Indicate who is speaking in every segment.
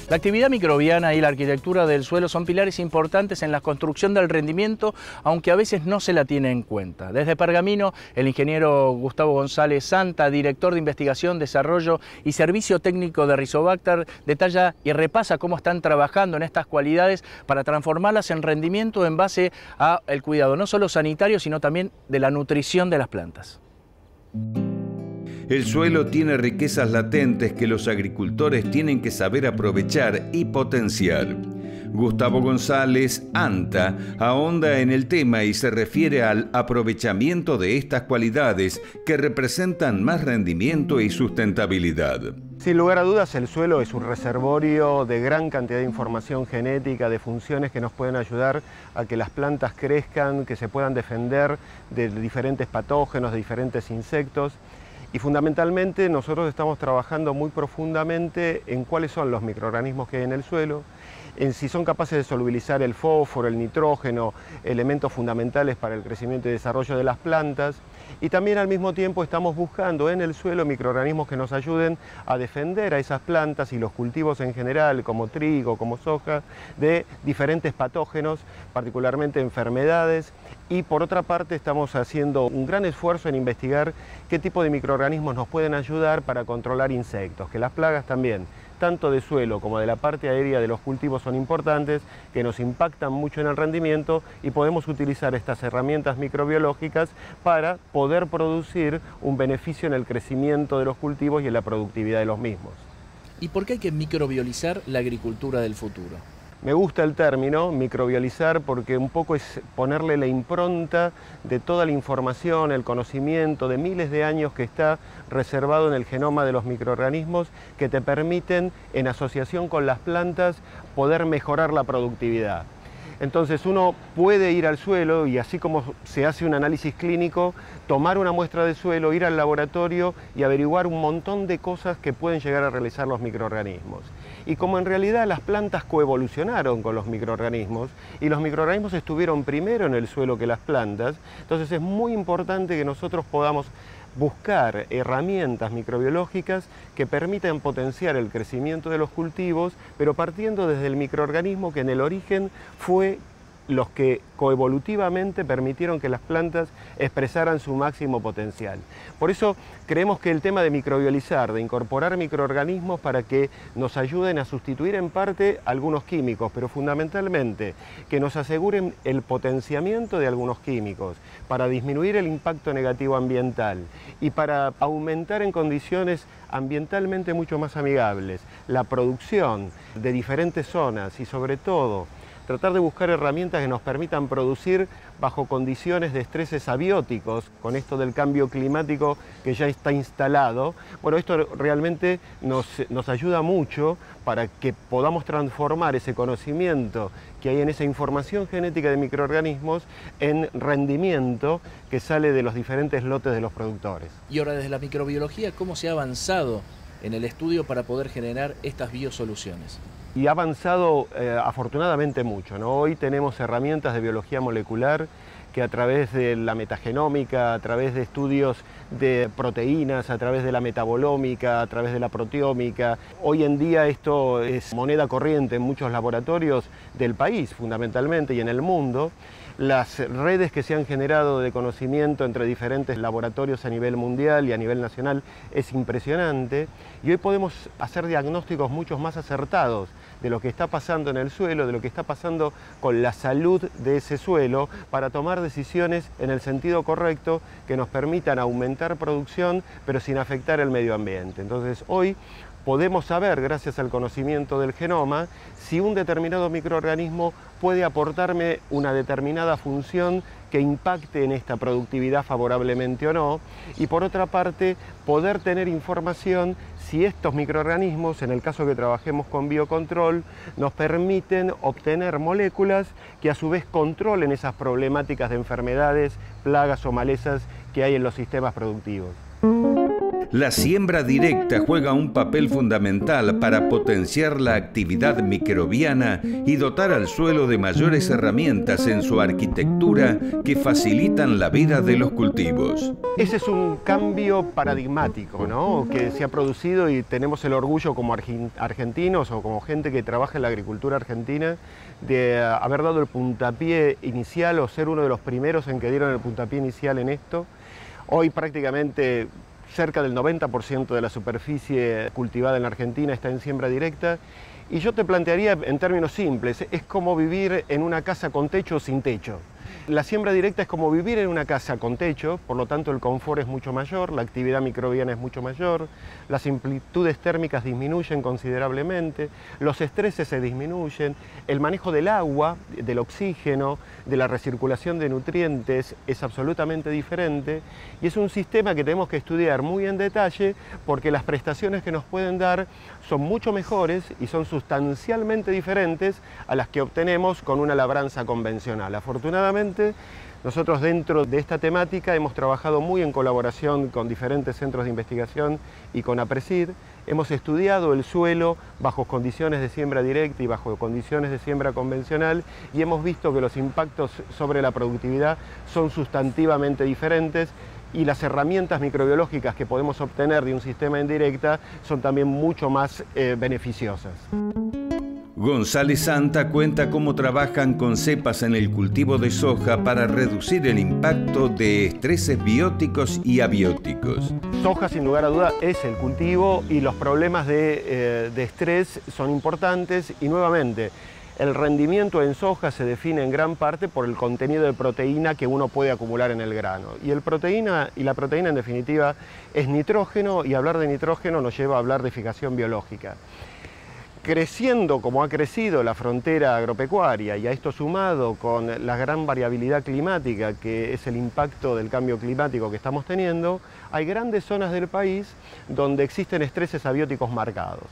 Speaker 1: La actividad microbiana y la arquitectura del suelo son pilares importantes en la construcción del rendimiento, aunque a veces no se la tiene en cuenta. Desde Pergamino, el ingeniero Gustavo González Santa, director de Investigación, Desarrollo y Servicio Técnico de Rizobacter, detalla y repasa cómo están trabajando en estas cualidades para transformarlas en rendimiento en base al cuidado no solo sanitario, sino también de la nutrición de las plantas.
Speaker 2: El suelo tiene riquezas latentes que los agricultores tienen que saber aprovechar y potenciar. Gustavo González Anta ahonda en el tema y se refiere al aprovechamiento de estas cualidades que representan más rendimiento y sustentabilidad.
Speaker 3: Sin lugar a dudas, el suelo es un reservorio de gran cantidad de información genética, de funciones que nos pueden ayudar a que las plantas crezcan, que se puedan defender de diferentes patógenos, de diferentes insectos. Y fundamentalmente nosotros estamos trabajando muy profundamente en cuáles son los microorganismos que hay en el suelo, en si son capaces de solubilizar el fósforo, el nitrógeno, elementos fundamentales para el crecimiento y desarrollo de las plantas. Y también al mismo tiempo estamos buscando en el suelo microorganismos que nos ayuden a defender a esas plantas y los cultivos en general, como trigo, como soja, de diferentes patógenos, particularmente enfermedades. Y por otra parte estamos haciendo un gran esfuerzo en investigar qué tipo de microorganismos nos pueden ayudar para controlar insectos, que las plagas también, tanto de suelo como de la parte aérea de los cultivos, son importantes, que nos impactan mucho en el rendimiento y podemos utilizar estas herramientas microbiológicas para poder producir un beneficio en el crecimiento de los cultivos y en la productividad de los mismos.
Speaker 1: ¿Y por qué hay que microbiolizar la agricultura del futuro?
Speaker 3: Me gusta el término microbiolizar porque un poco es ponerle la impronta de toda la información, el conocimiento de miles de años que está reservado en el genoma de los microorganismos que te permiten, en asociación con las plantas, poder mejorar la productividad. Entonces uno puede ir al suelo y, así como se hace un análisis clínico, tomar una muestra de suelo, ir al laboratorio y averiguar un montón de cosas que pueden llegar a realizar los microorganismos. Y como en realidad las plantas coevolucionaron con los microorganismos y los microorganismos estuvieron primero en el suelo que las plantas, entonces es muy importante que nosotros podamos buscar herramientas microbiológicas que permitan potenciar el crecimiento de los cultivos, pero partiendo desde el microorganismo que en el origen fue los que coevolutivamente permitieron que las plantas expresaran su máximo potencial. Por eso creemos que el tema de microbiolizar, de incorporar microorganismos para que nos ayuden a sustituir en parte algunos químicos, pero fundamentalmente que nos aseguren el potenciamiento de algunos químicos, para disminuir el impacto negativo ambiental y para aumentar en condiciones ambientalmente mucho más amigables la producción de diferentes zonas y, sobre todo, tratar de buscar herramientas que nos permitan producir bajo condiciones de estreses abióticos, con esto del cambio climático que ya está instalado. Bueno, esto realmente nos ayuda mucho para que podamos transformar ese conocimiento que hay en esa información genética de microorganismos en rendimiento que sale de los diferentes lotes de los productores.
Speaker 1: Y ahora, desde la microbiología, ¿cómo se ha avanzado en el estudio para poder generar estas biosoluciones?
Speaker 3: Y ha avanzado afortunadamente mucho, ¿no? Hoy tenemos herramientas de biología molecular que, a través de la metagenómica, a través de estudios de proteínas, a través de la metabolómica, a través de la proteómica, hoy en día esto es moneda corriente en muchos laboratorios del país fundamentalmente y en el mundo. Las redes que se han generado de conocimiento entre diferentes laboratorios a nivel mundial y a nivel nacional es impresionante, y hoy podemos hacer diagnósticos mucho más acertados de lo que está pasando en el suelo, de lo que está pasando con la salud de ese suelo, para tomar decisiones en el sentido correcto que nos permitan aumentar producción pero sin afectar el medio ambiente. Entonces hoy podemos saber, gracias al conocimiento del genoma, si un determinado microorganismo puede aportarme una determinada función que impacte en esta productividad favorablemente o no, y por otra parte poder tener información si estos microorganismos, en el caso que trabajemos con biocontrol, nos permiten obtener moléculas que a su vez controlen esas problemáticas de enfermedades, plagas o malezas que hay en los sistemas productivos.
Speaker 2: La siembra directa juega un papel fundamental para potenciar la actividad microbiana y dotar al suelo de mayores herramientas en su arquitectura que facilitan la vida de los cultivos.
Speaker 3: Ese es un cambio paradigmático, ¿no?, que se ha producido, y tenemos el orgullo como argentinos o como gente que trabaja en la agricultura argentina de haber dado el puntapié inicial o ser uno de los primeros en que dieron el puntapié inicial en esto. Hoy prácticamente cerca del 90% de la superficie cultivada en la Argentina está en siembra directa, y yo te plantearía en términos simples, es como vivir en una casa con techo o sin techo. La siembra directa es como vivir en una casa con techo, por lo tanto el confort es mucho mayor, la actividad microbiana es mucho mayor, las amplitudes térmicas disminuyen considerablemente, los estreses se disminuyen, el manejo del agua, del oxígeno, de la recirculación de nutrientes es absolutamente diferente, y es un sistema que tenemos que estudiar muy en detalle porque las prestaciones que nos pueden dar son mucho mejores y son sustancialmente diferentes a las que obtenemos con una labranza convencional. Afortunadamente, nosotros dentro de esta temática hemos trabajado muy en colaboración con diferentes centros de investigación y con APRESID. Hemos estudiado el suelo bajo condiciones de siembra directa y bajo condiciones de siembra convencional, y hemos visto que los impactos sobre la productividad son sustantivamente diferentes, y las herramientas microbiológicas que podemos obtener de un sistema indirecta son también mucho más beneficiosas.
Speaker 2: González Santa cuenta cómo trabajan con cepas en el cultivo de soja para reducir el impacto de estreses bióticos y abióticos.
Speaker 3: Soja, sin lugar a duda, es el cultivo, y los problemas de estrés son importantes, y nuevamente, el rendimiento en soja se define en gran parte por el contenido de proteína que uno puede acumular en el grano. Y la proteína en definitiva es nitrógeno, y hablar de nitrógeno nos lleva a hablar de fijación biológica. Creciendo como ha crecido la frontera agropecuaria, y a esto sumado con la gran variabilidad climática que es el impacto del cambio climático que estamos teniendo, hay grandes zonas del país donde existen estreses abióticos marcados.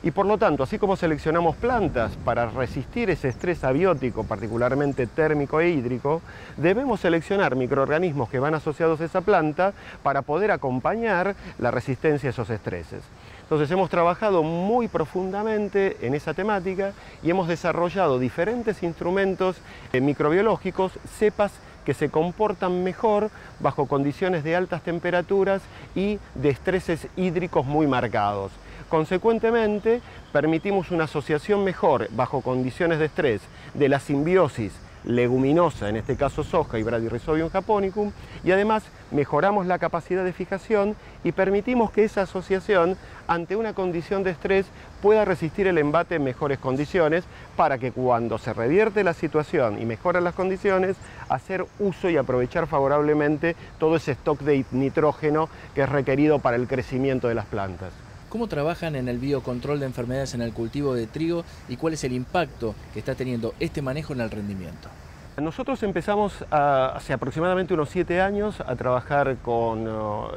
Speaker 3: Y por lo tanto, así como seleccionamos plantas para resistir ese estrés abiótico, particularmente térmico e hídrico, debemos seleccionar microorganismos que van asociados a esa planta para poder acompañar la resistencia a esos estreses. Entonces hemos trabajado muy profundamente en esa temática y hemos desarrollado diferentes instrumentos microbiológicos, cepas que se comportan mejor bajo condiciones de altas temperaturas y de estreses hídricos muy marcados. Consecuentemente, permitimos una asociación mejor bajo condiciones de estrés de la simbiosis leguminosa, en este caso soja y Bradyrhizobium japonicum, y además mejoramos la capacidad de fijación y permitimos que esa asociación ante una condición de estrés pueda resistir el embate en mejores condiciones, para que cuando se revierte la situación y mejoran las condiciones, hacer uso y aprovechar favorablemente todo ese stock de nitrógeno que es requerido para el crecimiento de las plantas.
Speaker 1: ¿Cómo trabajan en el biocontrol de enfermedades en el cultivo de trigo y cuál es el impacto que está teniendo este manejo en el rendimiento?
Speaker 3: Nosotros empezamos hace aproximadamente unos 7 años a trabajar con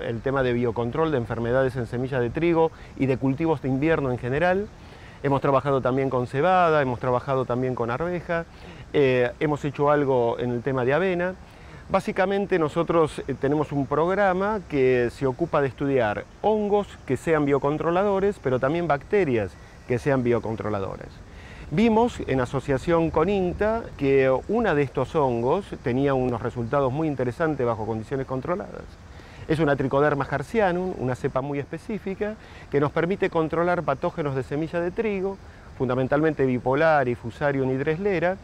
Speaker 3: el tema de biocontrol de enfermedades en semillas de trigo y de cultivos de invierno en general. Hemos trabajado también con cebada, hemos trabajado también con arveja, hemos hecho algo en el tema de avena. Básicamente nosotros tenemos un programa que se ocupa de estudiar hongos que sean biocontroladores, pero también bacterias que sean biocontroladores. Vimos en asociación con INTA que una de estos hongos tenía unos resultados muy interesantes bajo condiciones controladas. Es una Trichoderma hertzianum, una cepa muy específica que nos permite controlar patógenos de semilla de trigo, fundamentalmente Bipolaris, Fusarium y Dreslera.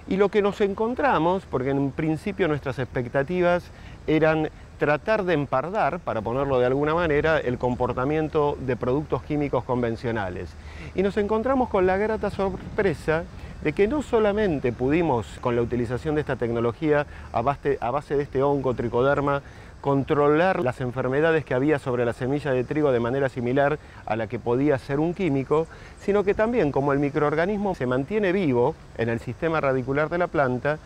Speaker 3: Y lo que nos encontramos, porque en principio nuestras expectativas eran tratar de empardar, para ponerlo de alguna manera, el comportamiento de productos químicos convencionales. Y nos encontramos con la grata sorpresa de que no solamente pudimos, con la utilización de esta tecnología a base de este hongo Trichoderma, controlar las enfermedades que había sobre la semilla de trigo de manera similar a la que podía ser un químico, sino que también, como el microorganismo se mantiene vivo en el sistema radicular de la planta,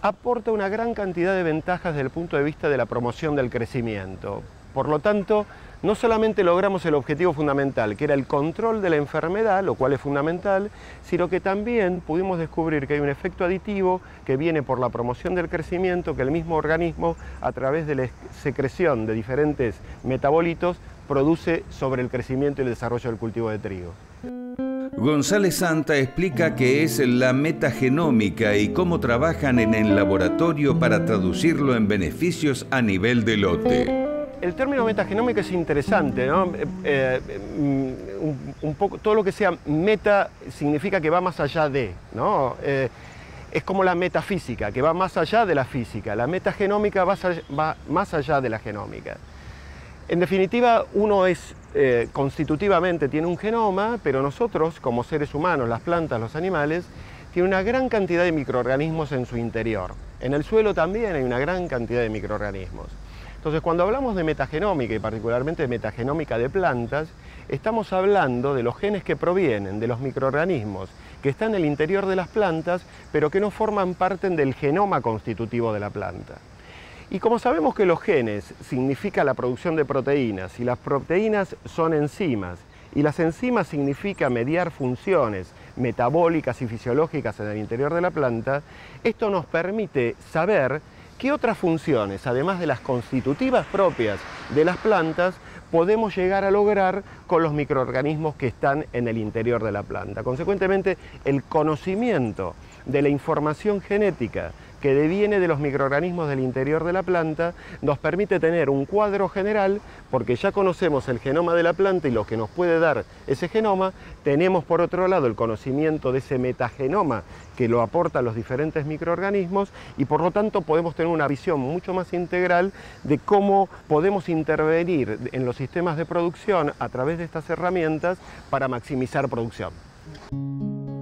Speaker 3: aporta una gran cantidad de ventajas desde el punto de vista de la promoción del crecimiento. Por lo tanto, no solamente logramos el objetivo fundamental, que era el control de la enfermedad, lo cual es fundamental, sino que también pudimos descubrir que hay un efecto aditivo que viene por la promoción del crecimiento, que el mismo organismo, a través de la secreción de diferentes metabolitos, produce sobre el crecimiento y el desarrollo del cultivo de trigo.
Speaker 2: González Santa explica qué es la metagenómica y cómo trabajan en el laboratorio para traducirlo en beneficios a nivel de lote.
Speaker 3: El término metagenómica es interesante, ¿no? Un poco, todo lo que sea meta significa que va más allá de, ¿no? Es como la metafísica, que va más allá de la física. La metagenómica va más allá de la genómica. En definitiva, uno es constitutivamente tiene un genoma, pero nosotros, como seres humanos, las plantas, los animales, tienen una gran cantidad de microorganismos en su interior. En el suelo también hay una gran cantidad de microorganismos. Entonces, cuando hablamos de metagenómica, y particularmente de metagenómica de plantas, estamos hablando de los genes que provienen de los microorganismos que están en el interior de las plantas, pero que no forman parte del genoma constitutivo de la planta. Y como sabemos que los genes significa la producción de proteínas, y las proteínas son enzimas, y las enzimas significa mediar funciones metabólicas y fisiológicas en el interior de la planta, esto nos permite saber qué otras funciones, además de las constitutivas propias de las plantas, podemos llegar a lograr con los microorganismos que están en el interior de la planta. Consecuentemente, el conocimiento de la información genética que deviene de los microorganismos del interior de la planta nos permite tener un cuadro general, porque ya conocemos el genoma de la planta y lo que nos puede dar ese genoma. Tenemos por otro lado el conocimiento de ese metagenoma que lo aportan los diferentes microorganismos, y por lo tanto podemos tener una visión mucho más integral de cómo podemos intervenir en los sistemas de producción a través de estas herramientas para maximizar producción.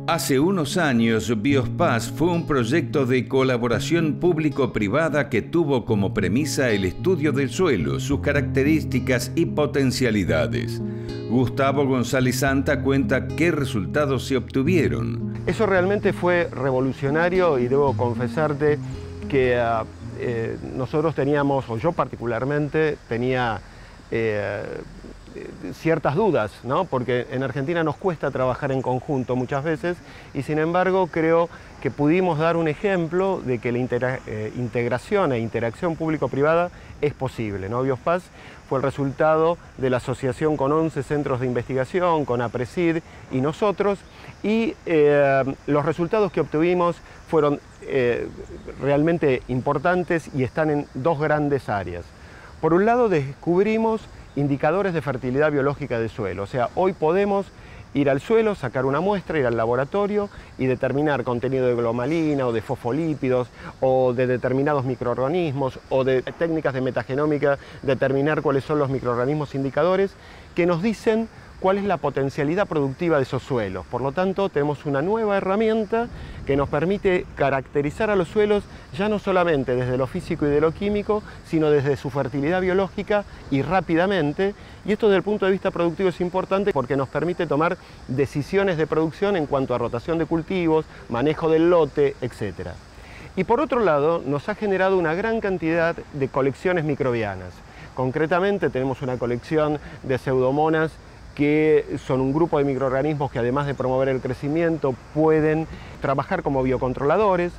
Speaker 2: Hace unos años, Biospaz fue un proyecto de colaboración público-privada que tuvo como premisa el estudio del suelo, sus características y potencialidades. Gustavo González Santa cuenta qué resultados se obtuvieron.
Speaker 3: Eso realmente fue revolucionario, y debo confesarte que nosotros teníamos, o yo particularmente, tenía ciertas dudas, ¿no? Porque en Argentina nos cuesta trabajar en conjunto muchas veces, y sin embargo creo que pudimos dar un ejemplo de que la integración e interacción público-privada es posible, ¿no? Biospaz fue el resultado de la asociación con 11 centros de investigación, con APRESID y nosotros, y los resultados que obtuvimos fueron realmente importantes y están en dos grandes áreas. Por un lado, descubrimos indicadores de fertilidad biológica del suelo. O sea, hoy podemos ir al suelo, sacar una muestra, ir al laboratorio y determinar contenido de glomalina o de fosfolípidos o de determinados microorganismos, o de técnicas de metagenómica, determinar cuáles son los microorganismos indicadores que nos dicen cuál es la potencialidad productiva de esos suelos. Por lo tanto, tenemos una nueva herramienta que nos permite caracterizar a los suelos ya no solamente desde lo físico y de lo químico, sino desde su fertilidad biológica y rápidamente. Y esto desde el punto de vista productivo es importante porque nos permite tomar decisiones de producción en cuanto a rotación de cultivos, manejo del lote, etc. Y por otro lado, nos ha generado una gran cantidad de colecciones microbianas. Concretamente, tenemos una colección de pseudomonas que son un grupo de microorganismos que, además de promover el crecimiento, pueden trabajar como biocontroladores.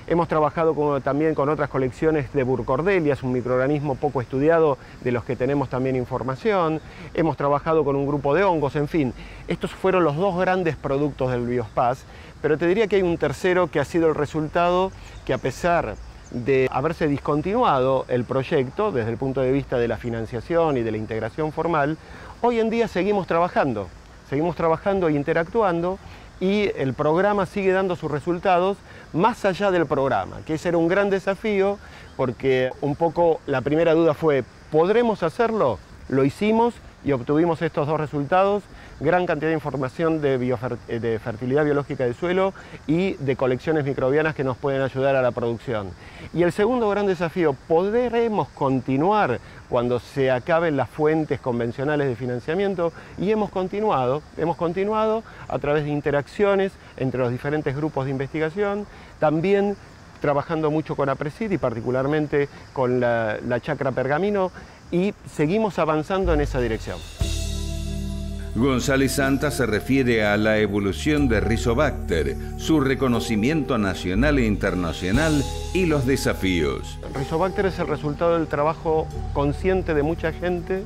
Speaker 3: Hemos trabajado también con otras colecciones de Burkholderia, un microorganismo poco estudiado de los que tenemos también información. Hemos trabajado con un grupo de hongos, en fin. Estos fueron los dos grandes productos del Biospaz, pero te diría que hay un tercero que ha sido el resultado que, a pesar de haberse discontinuado el proyecto desde el punto de vista de la financiación y de la integración formal, hoy en día seguimos trabajando e interactuando, y el programa sigue dando sus resultados más allá del programa, que ese era un gran desafío, porque un poco la primera duda fue: ¿podremos hacerlo? Lo hicimos y obtuvimos estos dos resultados: gran cantidad de información de fertilidad biológica del suelo y de colecciones microbianas que nos pueden ayudar a la producción. Y el segundo gran desafío: ¿podremos continuar cuando se acaben las fuentes convencionales de financiamiento? Y hemos continuado a través de interacciones entre los diferentes grupos de investigación, también trabajando mucho con APRESID y particularmente con la chacra pergamino, y seguimos avanzando en esa dirección.
Speaker 2: González Santa se refiere a la evolución de Rizobacter, su reconocimiento nacional e internacional y los desafíos.
Speaker 3: Rizobacter es el resultado del trabajo consciente de mucha gente,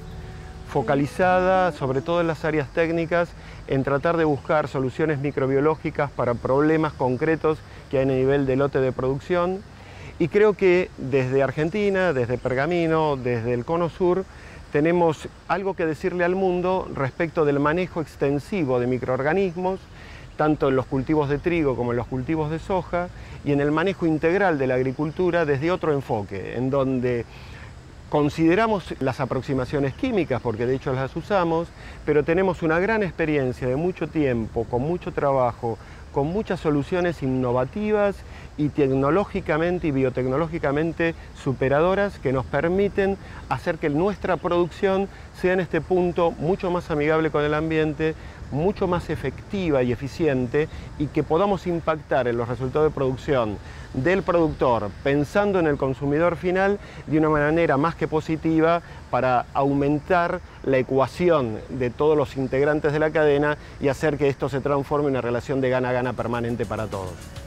Speaker 3: focalizada, sobre todo en las áreas técnicas, en tratar de buscar soluciones microbiológicas para problemas concretos que hay a nivel de lote de producción. Y creo que desde Argentina, desde Pergamino, desde el Cono Sur, tenemos algo que decirle al mundo respecto del manejo extensivo de microorganismos, tanto en los cultivos de trigo como en los cultivos de soja, y en el manejo integral de la agricultura desde otro enfoque, en donde consideramos las aproximaciones químicas, porque de hecho las usamos, pero tenemos una gran experiencia de mucho tiempo, con mucho trabajo, con muchas soluciones innovativas y tecnológicamente y biotecnológicamente superadoras que nos permiten hacer que nuestra producción sea en este punto mucho más amigable con el ambiente, mucho más efectiva y eficiente, y que podamos impactar en los resultados de producción del productor, pensando en el consumidor final de una manera más que positiva para aumentar la ecuación de todos los integrantes de la cadena y hacer que esto se transforme en una relación de gana-gana permanente para todos.